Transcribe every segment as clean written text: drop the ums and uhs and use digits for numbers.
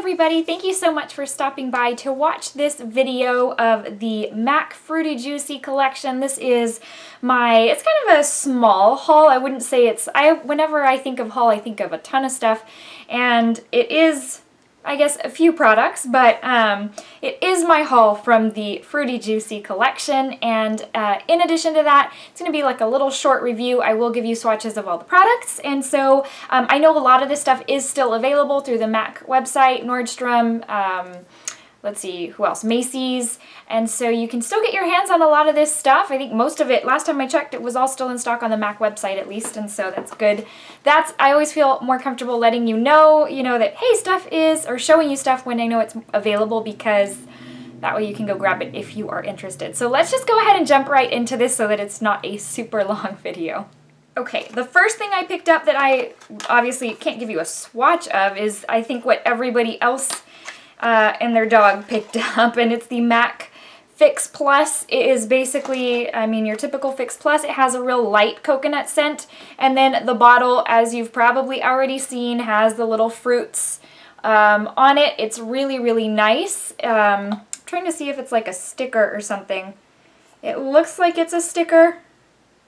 everybody, thank you so much for stopping by to watch this video of the MAC Fruity Juicy collection. This is it's kind of a small haul. I wouldn't say whenever I think of haul, I think of a ton of stuff, and it is, I guess, a few products, but it is my haul from the Fruity Juicy collection, and in addition to that, it's going to be like a little short review. I will give you swatches of all the products, and so I know a lot of this stuff is still available through the MAC website, Nordstrom, let's see, who else? Macy's, and so you can still get your hands on a lot of this stuff. I think most of it, last time I checked, it was all still in stock on the MAC website at least, and so that's good. I always feel more comfortable letting you know, that, hey, stuff is, or showing you stuff when I know it's available, because that way you can go grab it if you are interested. So let's just go ahead and jump right into this so that it's not a super long video. Okay, the first thing I picked up that I obviously can't give you a swatch of is, I think, what everybody else and their dog picked up, and it's the MAC Fix Plus. It is basically, your typical Fix Plus. It has a real light coconut scent, and then the bottle, as you've probably already seen, has the little fruits on it. It's really, really nice. I'm trying to see if it's like a sticker or something. It looks like it's a sticker.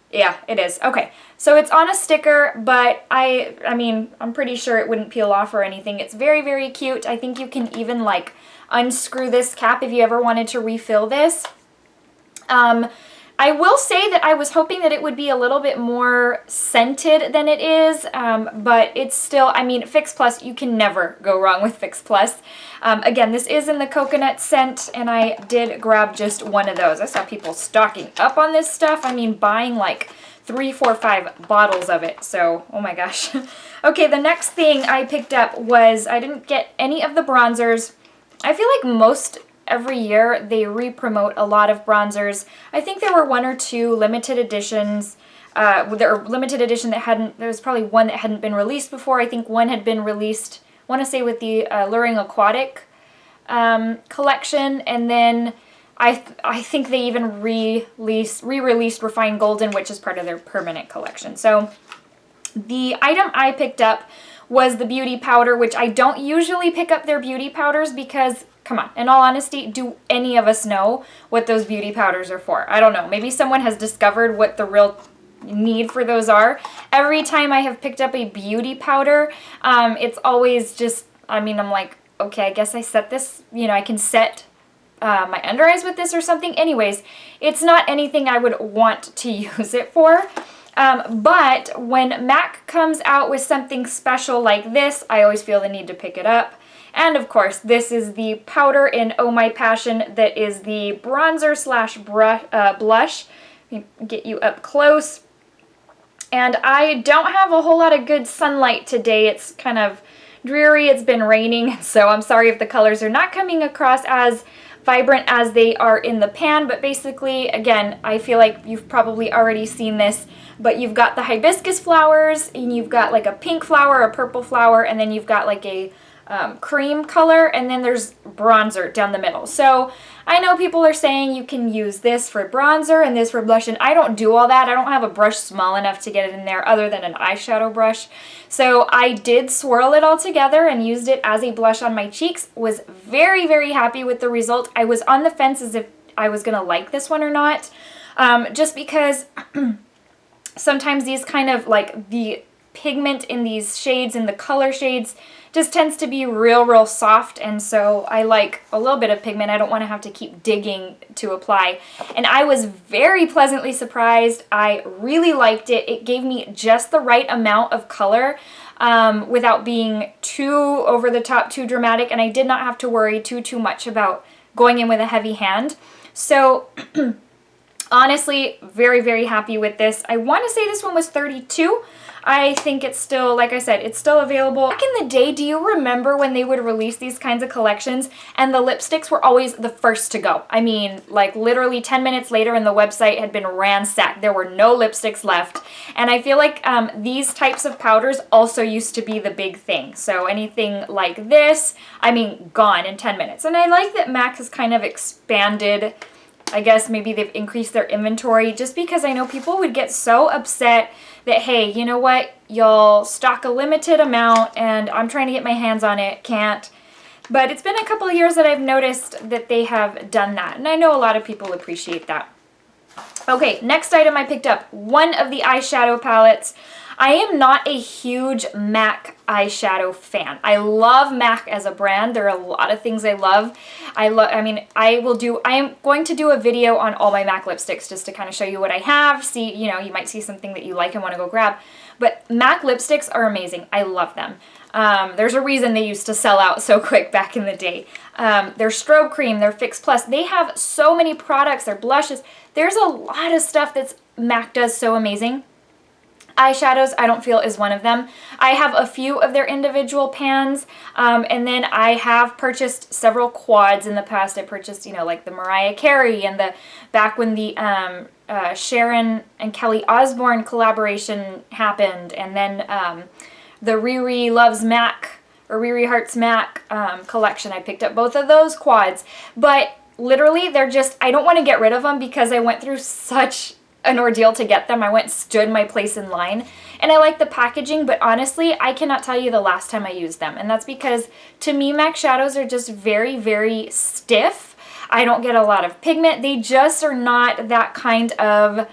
Yeah, it is. Okay, so it's on a sticker, but I'm pretty sure it wouldn't peel off or anything. It's very, very cute. I think you can even like unscrew this cap if you ever wanted to refill this. I will say that I was hoping that it would be a little bit more scented than it is, but it's still, Fix Plus, you can never go wrong with Fix Plus. Again, this is in the coconut scent, and I did grab just one of those. I saw people stocking up on this stuff. Buying like 3, 4, 5 bottles of it, so, oh my gosh. Okay, the next thing I picked up was, I didn't get any of the bronzers. I feel like every year they re-promote a lot of bronzers. I think there were 1 or 2 limited editions. There was probably one that hadn't been released before. I think one had been released, I want to say with the Alluring Aquatic collection, and then I think they even re-released Refined Golden, which is part of their permanent collection. So the item I picked up was the beauty powder, which I don't usually pick up their beauty powders because, come on, in all honesty, do any of us know what those beauty powders are for? I don't know. Maybe someone has discovered what the real need for those are. Every time I have picked up a beauty powder, it's always just, I'm like, okay, I guess I set this, I can set my under eyes with this or something. Anyways, it's not anything I would want to use it for. But when MAC comes out with something special like this, I always feel the need to pick it up. And of course, this is the powder in Oh My Passion that is the bronzer slash blush. Let me get you up close. And I don't have a whole lot of good sunlight today. It's kind of dreary. It's been raining, so I'm sorry if the colors are not coming across as vibrant as they are in the pan, but basically, again, I feel like you've probably already seen this, but you've got the hibiscus flowers, and you've got like a pink flower, a purple flower, and then you've got like a cream color, and then there's bronzer down the middle. So I know people are saying you can use this for bronzer and this for blush, and I don't do all that. I don't have a brush small enough to get it in there other than an eyeshadow brush. So I did swirl it all together and used it as a blush on my cheeks. Was very, very happy with the result. I was on the fence as if I was gonna like this one or not, just because sometimes these kind of like the pigment in these shades and the color shades just tends to be real soft, and so I like a little bit of pigment. I don't want to have to keep digging to apply, and I was very pleasantly surprised. I really liked it. It gave me just the right amount of color without being too over the top, too dramatic, and I did not have to worry too much about going in with a heavy hand. So honestly, very, very happy with this. I want to say this one was $32. I think it's still, like I said, it's still available. Back in the day, do you remember when they would release these kinds of collections and the lipsticks were always the first to go? Like literally 10 minutes later and the website had been ransacked. There were no lipsticks left. And I feel like these types of powders also used to be the big thing. So anything like this, gone in 10 minutes. And I like that MAC has kind of expanded. I guess maybe they've increased their inventory, just because I know people would get so upset that, hey, you know what, you'll stock a limited amount and I'm trying to get my hands on it, can't. But it's been a couple of years that I've noticed that they have done that. And I know a lot of people appreciate that. Okay, next item I picked up, one of the eyeshadow palettes. I am not a huge MAC eyeshadow fan. I love MAC as a brand. There are a lot of things I love. I am going to do a video on all my MAC lipsticks just to kind of show you what I have. See, you know, you might see something that you like and want to go grab. But MAC lipsticks are amazing. I love them. There's a reason they used to sell out so quick back in the day. Their strobe cream, their Fix Plus, they have so many products, their blushes. There's a lot of stuff that MAC does so amazing. Eyeshadows, I don't feel is one of them. I have a few of their individual pans, and then I have purchased several quads in the past. I purchased, you know, like the Mariah Carey and back when the Sharon and Kelly Osbourne collaboration happened, and then the Riri Loves MAC or Riri Hearts MAC collection. I picked up both of those quads, but literally they're just, I don't want to get rid of them because I went through such an ordeal to get them. I went and stood my place in line, and I like the packaging, but honestly, I cannot tell you the last time I used them, and that's because to me MAC shadows are just very, very stiff. I don't get a lot of pigment. They just are not that kind of,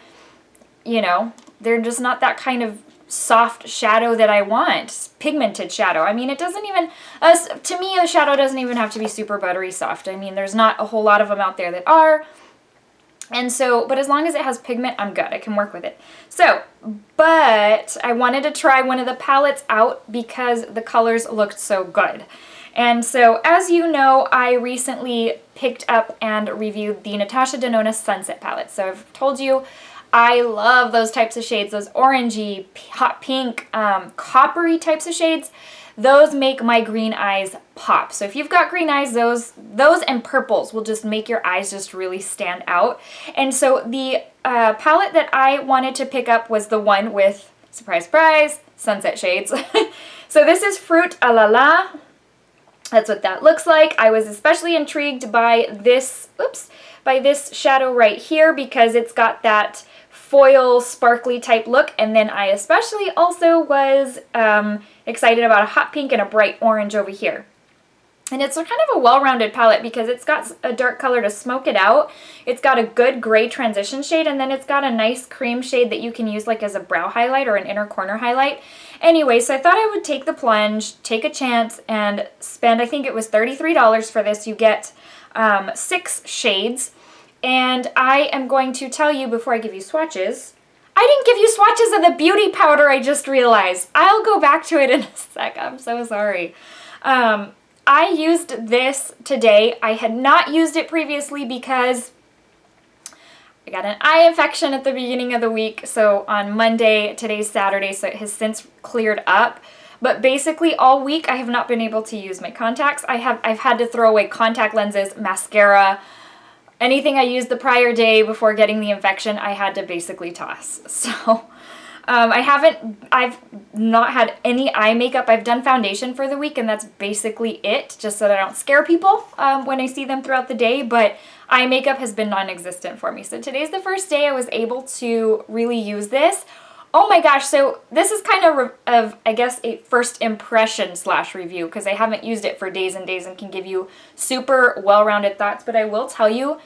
you know, they're just not that kind of soft shadow that I want, pigmented shadow. I mean, it doesn't even, to me, a shadow doesn't even have to be super buttery soft. I mean, there's not a whole lot of them out there that are. And so, but as long as it has pigment, I'm good. I can work with it. So, but I wanted to try one of the palettes out because the colors looked so good. And so, as you know, I recently picked up and reviewed the Natasha Denona Sunset palette. So I've told you I love those types of shades, those orangey, hot pink, coppery types of shades. Those make my green eyes pop. So if you've got green eyes, those and purples will just make your eyes just really stand out. And so the palette that I wanted to pick up was the one with, surprise, surprise, sunset shades. So this is Fruit a la la. That's what that looks like. I was especially intrigued by this, by this shadow right here because it's got that foil sparkly type look, and then I especially also was excited about a hot pink and a bright orange over here. And it's a kind of a well-rounded palette because it's got a dark color to smoke it out. It's got a good gray transition shade, and then it's got a nice cream shade that you can use like as a brow highlight or an inner corner highlight. Anyway, so I thought I would take the plunge, take a chance, and spend, I think it was $33 for this. You get 6 shades. And I am going to tell you before I give you swatches, I didn't give you swatches of the beauty powder, I just realized. I'll go back to it in a sec. I'm so sorry. I used this today. I had not used it previously because I got an eye infection at the beginning of the week. So on Monday, today's Saturday, so it has since cleared up. But basically all week I have not been able to use my contacts. I've had to throw away contact lenses, mascara, anything I used the prior day before getting the infection, I had to basically toss. So I've not had any eye makeup. I've done foundation for the week, and that's basically it, just so that I don't scare people when I see them throughout the day, but eye makeup has been non-existent for me. So today's the first day I was able to really use this. Oh my gosh, so this is kind of I guess, a first impression / review because I haven't used it for days and days and can give you super well-rounded thoughts, but I will tell you,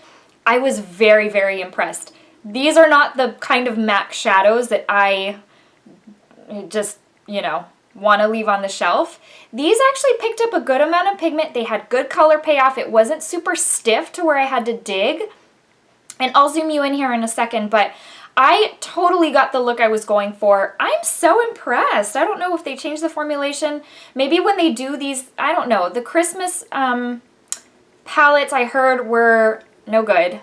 I was very, very impressed. These are not the kind of MAC shadows that I just, you know, want to leave on the shelf. These actually picked up a good amount of pigment. They had good color payoff. It wasn't super stiff to where I had to dig. And I'll zoom you in here in a second, but I totally got the look I was going for. I'm so impressed. I don't know if they changed the formulation. Maybe when they do these, I don't know. The Christmas palettes I heard were no good.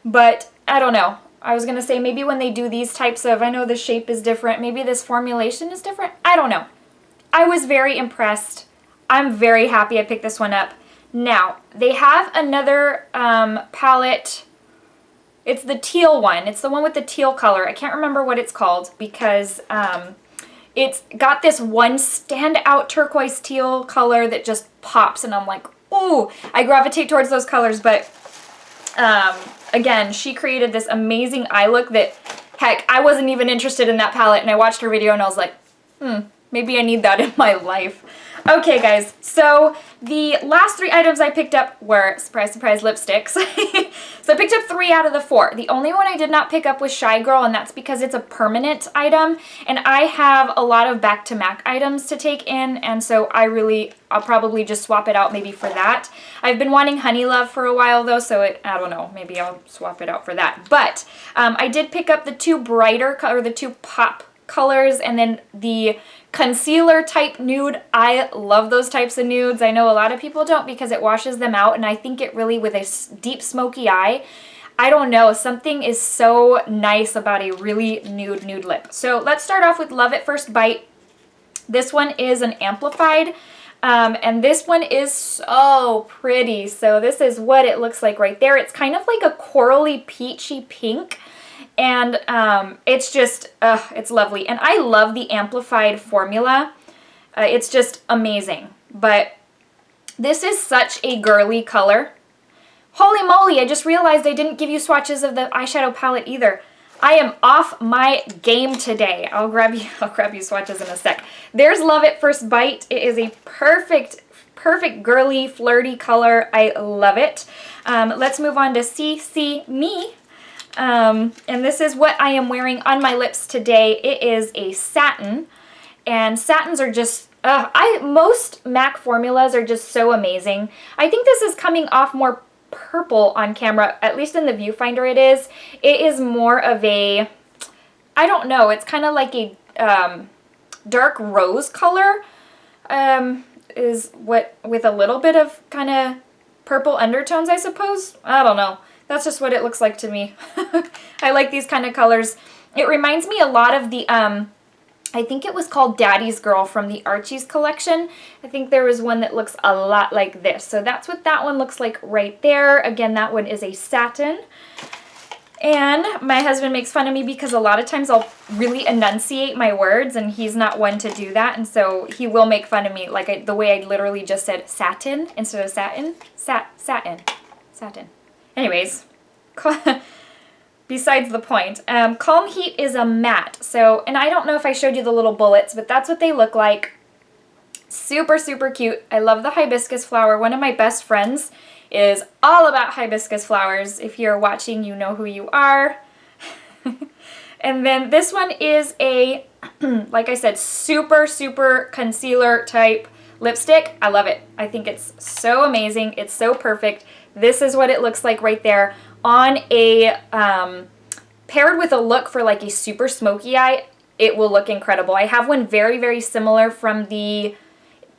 But I don't know. I was going to say maybe when they do these types of, I know the shape is different. Maybe this formulation is different. I don't know. I was very impressed. I'm very happy I picked this one up. Now, they have another palette. It's the teal one. It's the one with the teal color. I can't remember what it's called because it's got this one standout turquoise teal color that just pops, and I'm like, ooh, I gravitate towards those colors. But again, she created this amazing eye look that, heck, I wasn't even interested in that palette, and I watched her video and I was like, maybe I need that in my life. Okay guys, so the last 3 items I picked up were, surprise, surprise, lipsticks. So I picked up 3 out of the 4. The only one I did not pick up was Shy Girl, and that's because it's a permanent item, and I have a lot of back to MAC items to take in, and so I'll probably just swap it out maybe for that. I've been wanting Honey Love for a while though, so I don't know, maybe I'll swap it out for that. But I did pick up the 2 brighter color, the 2 pop colors, and then the concealer type nude. I love those types of nudes. I know a lot of people don't because it washes them out, and I think it really, with a deep smoky eye, I don't know, something is so nice about a really nude lip. So let's start off with Love at First Bite. This one is an amplified, and this one is so pretty. So this is what it looks like right there. It's kind of like a corally peachy pink. And it's just, it's lovely. And I love the amplified formula. It's just amazing. But this is such a girly color. Holy moly, I just realized I didn't give you swatches of the eyeshadow palette either. I am off my game today. I'll grab you swatches in a sec. There's Love at First Bite. It is a perfect girly, flirty color. I love it. Let's move on to Si Me. And this is what I am wearing on my lips today. It is a satin, and satins are just, most MAC formulas are just so amazing. I think this is coming off more purple on camera, at least in the viewfinder it is. It is more of a, I don't know, it's kind of like a dark rose color, is what, with a little bit of kind of purple undertones, I suppose. I don't know. That's just what it looks like to me. I like these kind of colors. It reminds me a lot of the, I think it was called Daddy's Girl from the Archie's collection. I think there was one that looks a lot like this. So that's what that one looks like right there. Again, that one is a satin. And my husband makes fun of me because a lot of times I'll really enunciate my words, and he's not one to do that. And so he will make fun of me, like the way I literally just said satin instead of satin. Satin. Anyways, besides the point, Calm Heat is a matte. So, and I don't know if I showed you the little bullets, but that's what they look like. Super, super cute. I love the hibiscus flower. One of my best friends is all about hibiscus flowers. If you're watching, you know who you are. And then this one is a, like I said, super, super concealer type lipstick. I love it. I think it's so amazing. It's so perfect. This is what it looks like right there on a, paired with a look for like a super smoky eye, it will look incredible. I have one very, very similar from the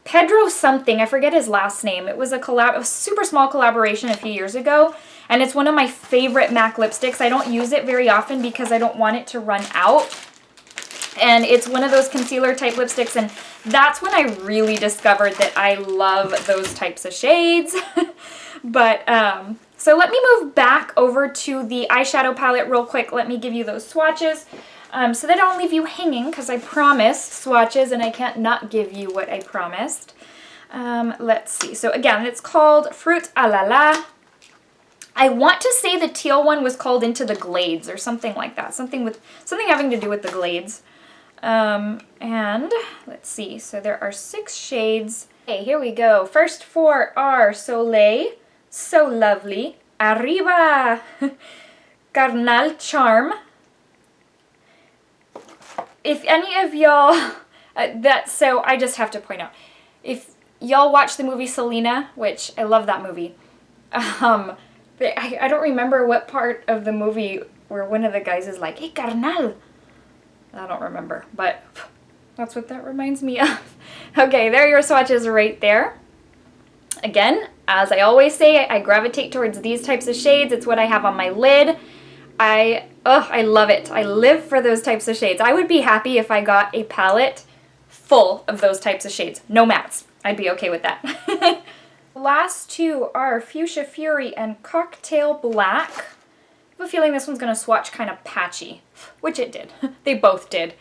Pedro something, I forget his last name. It was a super small collaboration a few years ago, and it's one of my favorite MAC lipsticks. I don't use it very often because I don't want it to run out. And it's one of those concealer type lipsticks, and that's when I really discovered that I love those types of shades. But, so let me move back over to the eyeshadow palette real quick. Let me give you those swatches so that I don't leave you hanging, because I promised swatches and I can't not give you what I promised. Let's see. So again, it's called Fruit à la la. I want to say the teal one was called Into the Glades or something like that. Something having to do with the glades. And let's see. So there are 6 shades. Okay, here we go. First 4 are Soleil, So Lovely, Arriba, Carnal Charm. If any of y'all, so I just have to point out, if y'all watch the movie Selena, which I love that movie, I don't remember what part of the movie where one of the guys is like, hey, carnal. I don't remember, but that's what that reminds me of. Okay, there are your swatches right there. Again, as I always say, I gravitate towards these types of shades. It's what I have on my lid. I love it. I live for those types of shades. I would be happy if I got a palette full of those types of shades. No mattes. I'd be okay with that. The last 2 are Fuchsia Fury and Cocktail Black. I have a feeling this one's going to swatch kind of patchy, which it did. They both did.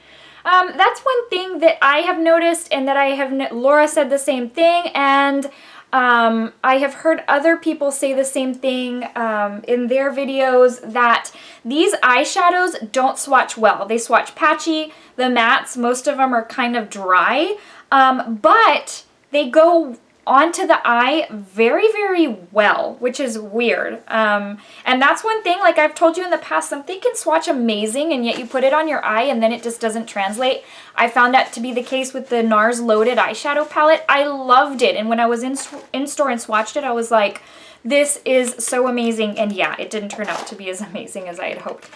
That's one thing that I have noticed, and that I have, Laura said the same thing, and I have heard other people say the same thing in their videos, that these eyeshadows don't swatch well. They swatch patchy. The mattes, most of them are kind of dry, but they go onto the eye very, very well, which is weird. And that's one thing, like I've told you in the past, something can swatch amazing and yet you put it on your eye and then it just doesn't translate. I found that to be the case with the NARS Loaded eyeshadow palette. I loved it, and when I was in store and swatched it, I was like, this is so amazing. And yeah, it didn't turn out to be as amazing as I had hoped.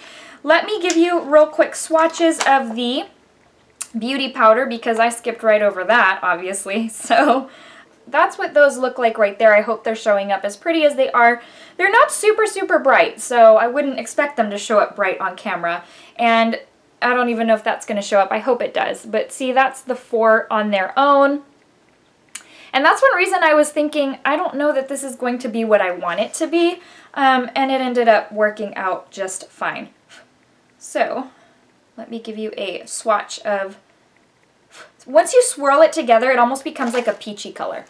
Let me give you real quick swatches of the beauty powder because I skipped right over that, obviously. So that's what those look like right there. I hope they're showing up as pretty as they are. They're not super, super bright, so I wouldn't expect them to show up bright on camera. And I don't even know if that's going to show up. I hope it does. But see, that's the 4 on their own. And that's one reason I was thinking, I don't know that this is going to be what I want it to be. And it ended up working out just fine. So let me give you a swatch of... Once you swirl it together, it almost becomes like a peachy color.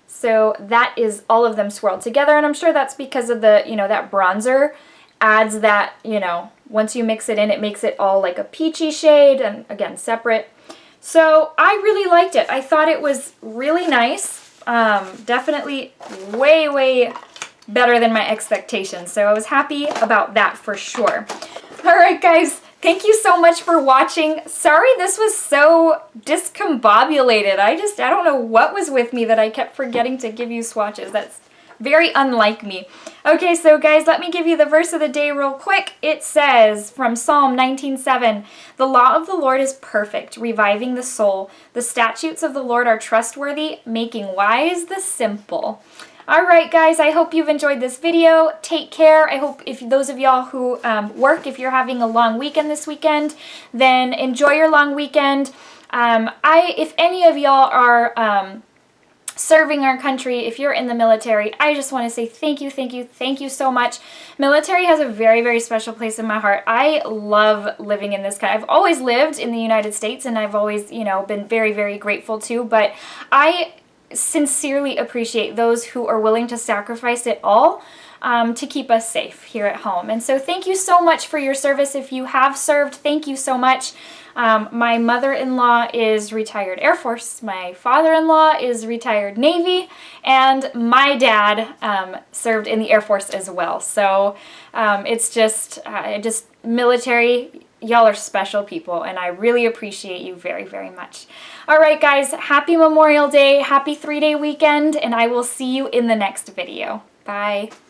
So that is all of them swirled together, and I'm sure that's because of the, you know, that bronzer adds that, you know, once you mix it in, it makes it all like a peachy shade, and again, separate. So I really liked it. I thought it was really nice. Definitely way, way better than my expectations. So I was happy about that for sure. All right, guys. Thank you so much for watching. Sorry this was so discombobulated. I don't know what was with me that I kept forgetting to give you swatches. That's very unlike me. Okay, so guys, let me give you the verse of the day real quick. It says from Psalm 19:7, "The law of the Lord is perfect, reviving the soul. The statutes of the Lord are trustworthy, making wise the simple." All right, guys, I hope you've enjoyed this video. Take care. I hope if those of y'all who work, if you're having a long weekend this weekend, then enjoy your long weekend. If any of y'all are serving our country, if you're in the military, I just want to say thank you, thank you, thank you so much. Military has a very, very special place in my heart. I love living in this country. I've always lived in the United States, and I've always, you know, been very, very grateful too, but I sincerely appreciate those who are willing to sacrifice it all to keep us safe here at home. And so thank you so much for your service. If you have served, thank you so much. My mother-in-law is retired Air Force, my father-in-law is retired Navy, and my dad served in the Air Force as well. So it's just military. Y'all are special people, and I really appreciate you very, very much. All right, guys, happy Memorial Day, happy 3-day weekend, and I will see you in the next video. Bye.